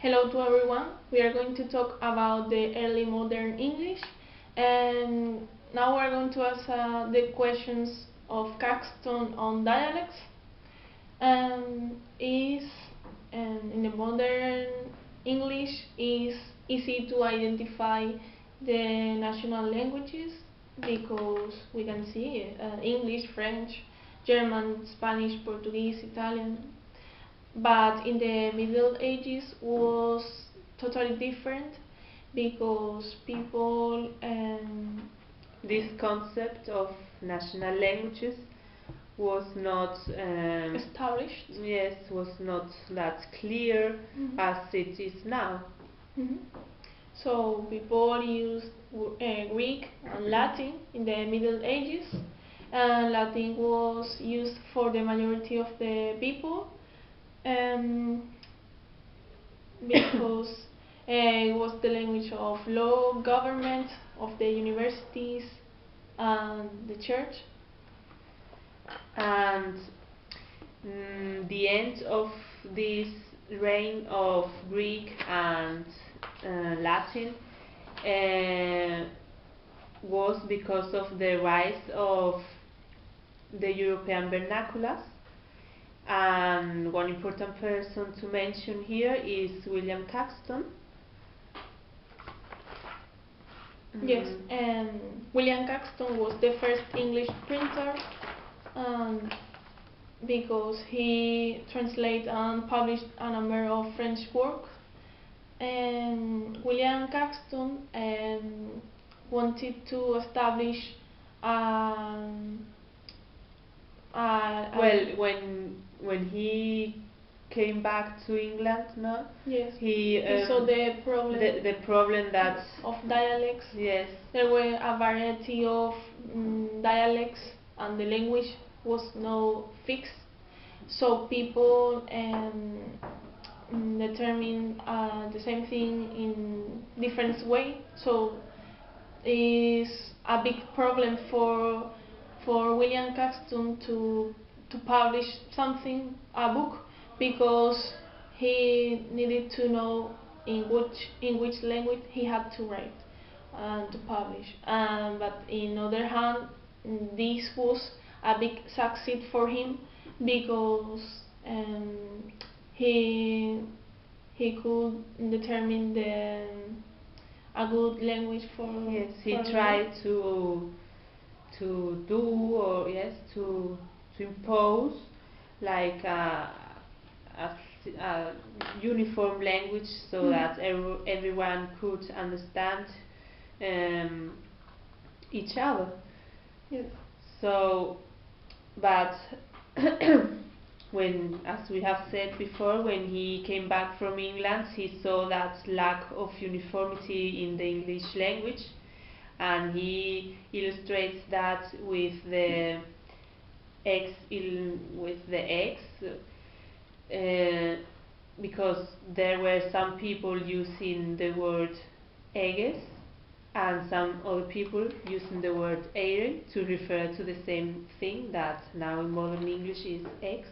Hello to everyone. We are going to talk about the early modern English, and now we are going to answer the questions of Caxton on dialects. Is in the modern English is easy to identify the national languages because we can see English, French, German, Spanish, Portuguese, Italian, but in the Middle Ages was totally different because people This concept of national languages was not established. yes, was not that clear as it is now. So people used Greek and Latin in the Middle Ages, and Latin was used for the majority of the people, because it was the language of law, government, of the universities, and the church. And the end of this reign of Greek and Latin was because of the rise of the European vernaculars. And one important person to mention here is William Caxton. Yes, and William Caxton was the first English printer, because he translated and published a number of French works. And William Caxton wanted to establish well, when he came back to England, no? Yes. He saw the problem. The problem that of dialects. Yes. There were a variety of dialects, and the language was no fixed. So people determine the same thing in different way. So it's a big problem for William Caxton to publish something, a book, because he needed to know in which language he had to write and to publish. But in other hand, this was a big success for him because he could determine a good language for. Yes, he for tried to do, or yes, to impose like a uniform language so that everyone could understand each other. Yes. So, but when, as we have said before, when he came back from England, he saw that lack of uniformity in the English language, and he illustrates that with the X, because there were some people using the word eggs and some other people using the word eire to refer to the same thing that now in modern English is eggs.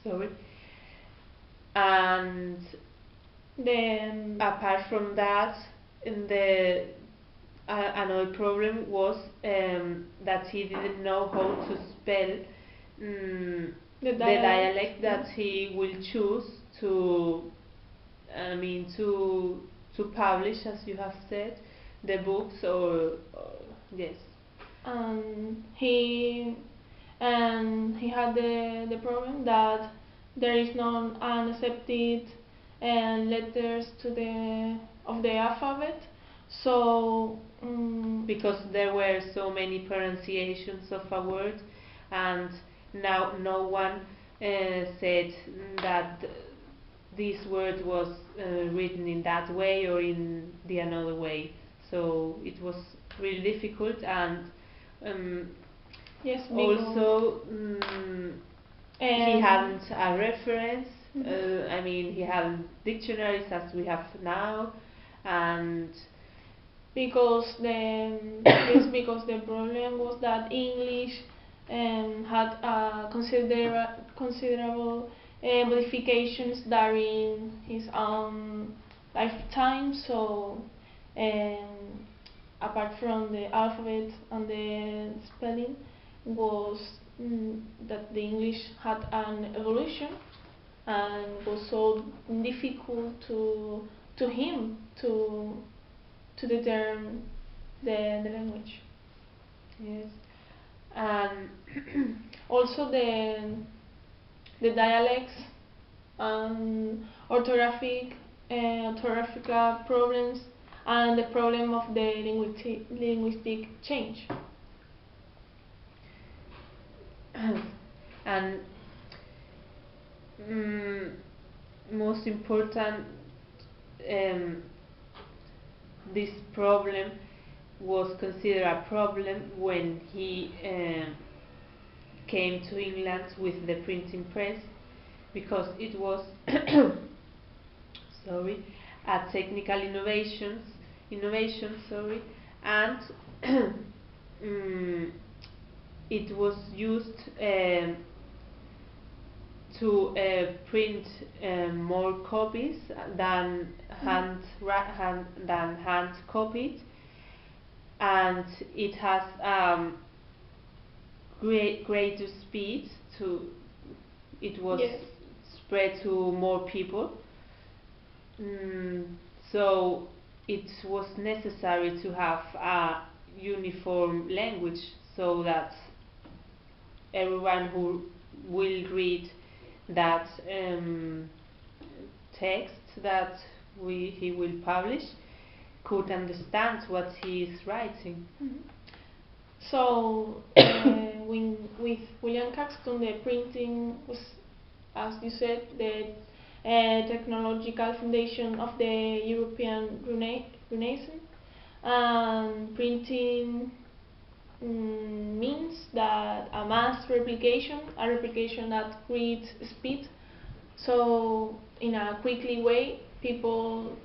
Sorry. And then apart from that, another problem was that he didn't know how to spell the dialect that he will choose to publish, as you have said, the books or yes. He had the problem that there is no unaccepted letters of the alphabet. So because there were so many pronunciations of a word, and now no one said that this word was written in that way or in the another way. So it was really difficult, and yes, also he hadn't a reference. He hadn't dictionaries as we have now, and because because the problem was that English had a considerable modifications during his own lifetime. So apart from the alphabet and the spelling, was that the English had an evolution and was so difficult to him to determine the language. Yes. Also the dialects and orthographical problems and the problem of the linguistic change. And most important, this problem was considered a problem when he came to England with the printing press, because it was sorry, a technical innovation, and it was used to print more copies than hand copied, and it has greater speed to. It was Yes. spread to more people. So it was necessary to have a uniform language so that everyone who will read that text that he will publish could understand what he is writing. So with William Caxton, the printing was, as you said, the technological foundation of the European Renaissance. And printing means that a mass replication, a replication that creates speed. So in a quickly way, people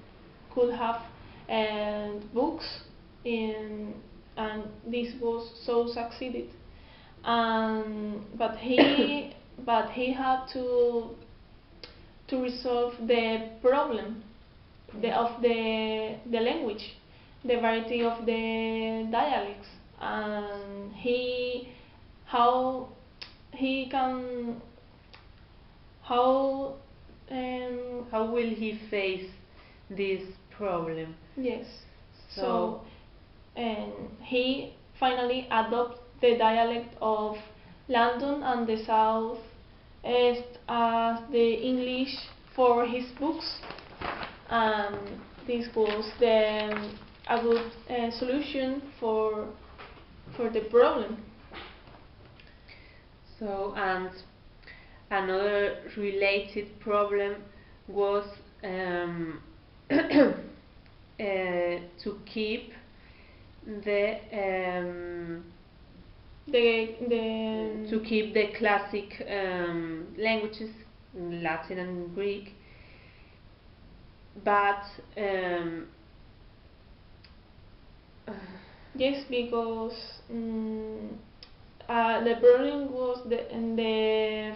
could have books and this was so succeeded. But he had to resolve the problem of the language, the variety of the dialects, and how will he face this problem? Yes. So he finally adopted the dialect of London and the South East as the English for his books, and this was a good solution for the problem. So, and another related problem was to keep the classic languages, Latin and Greek, but yes, because the problem was the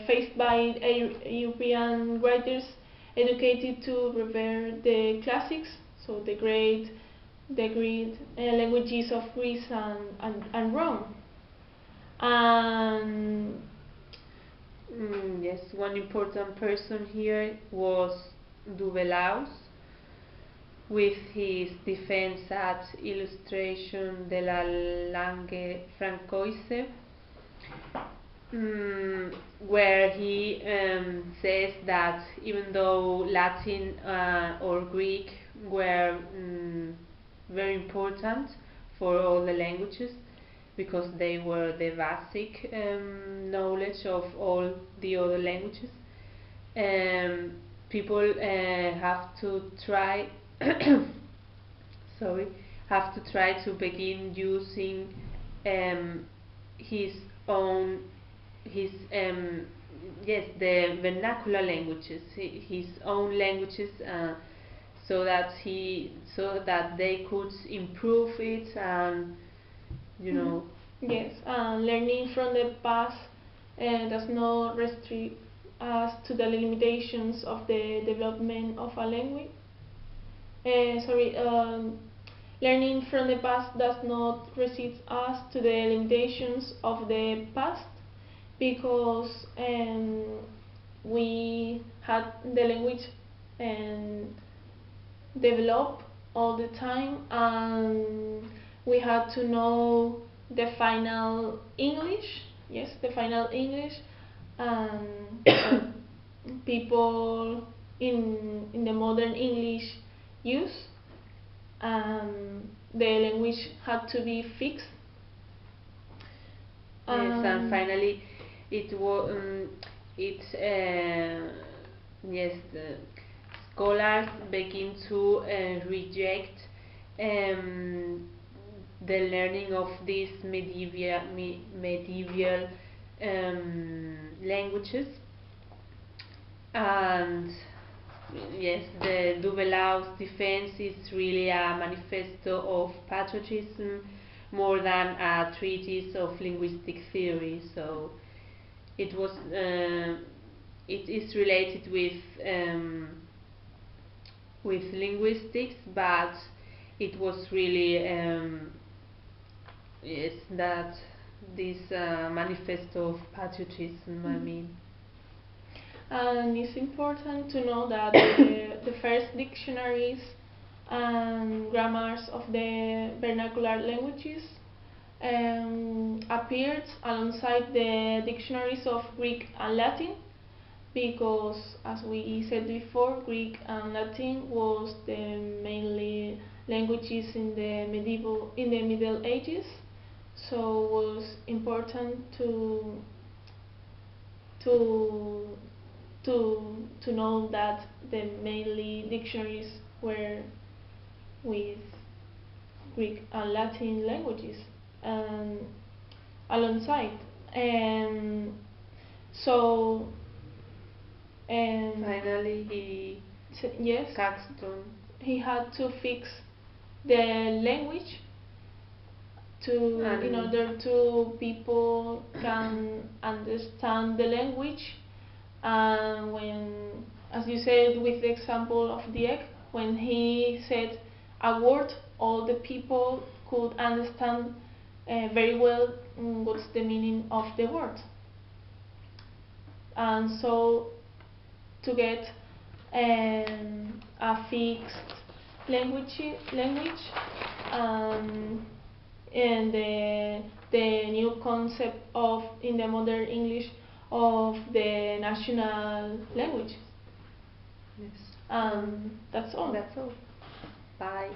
faced by European writers educated to revere the classics, so the great languages of Greece and Rome. And yes, one important person here was Dubelaus, with his defense at Illustration de la langue francoise, where he says that even though Latin or Greek were very important for all the languages, because they were the basic knowledge of all the other languages, people have to try to begin using the vernacular languages, his own languages, so that they could improve it, and yes, learning from the past does not restrict us to the limitations of the development of a language. Learning from the past does not restrict us to the limitations of the past, because we had the language develop all the time, and we had to know the final English. Yes, the final English, and people in the modern English use. The language had to be fixed. Yes, and finally, it was yes, the scholars begin to reject the learning of these medieval languages, and yes, the Dubelau's defense is really a manifesto of patriotism more than a treatise of linguistic theory. So it was it is related with linguistics, but it was really yes, that this manifesto of patriotism. I mean. And it's important to know that the first dictionaries and grammars of the vernacular languages appeared alongside the dictionaries of Greek and Latin, because, as we said before, Greek and Latin was the mainly languages in the Middle Ages, so it was important to know that the mainly dictionaries were with Greek and Latin languages alongside. Finally, yes, Caxton, he had to fix the language in order to people can understand the language. And when, as you said with the example of the egg, when he said a word, all the people could understand very well what's the meaning of the word. And so to get a fixed language and the new concept of, in the modern English, of the national language. yes. That's all. That's all. Bye.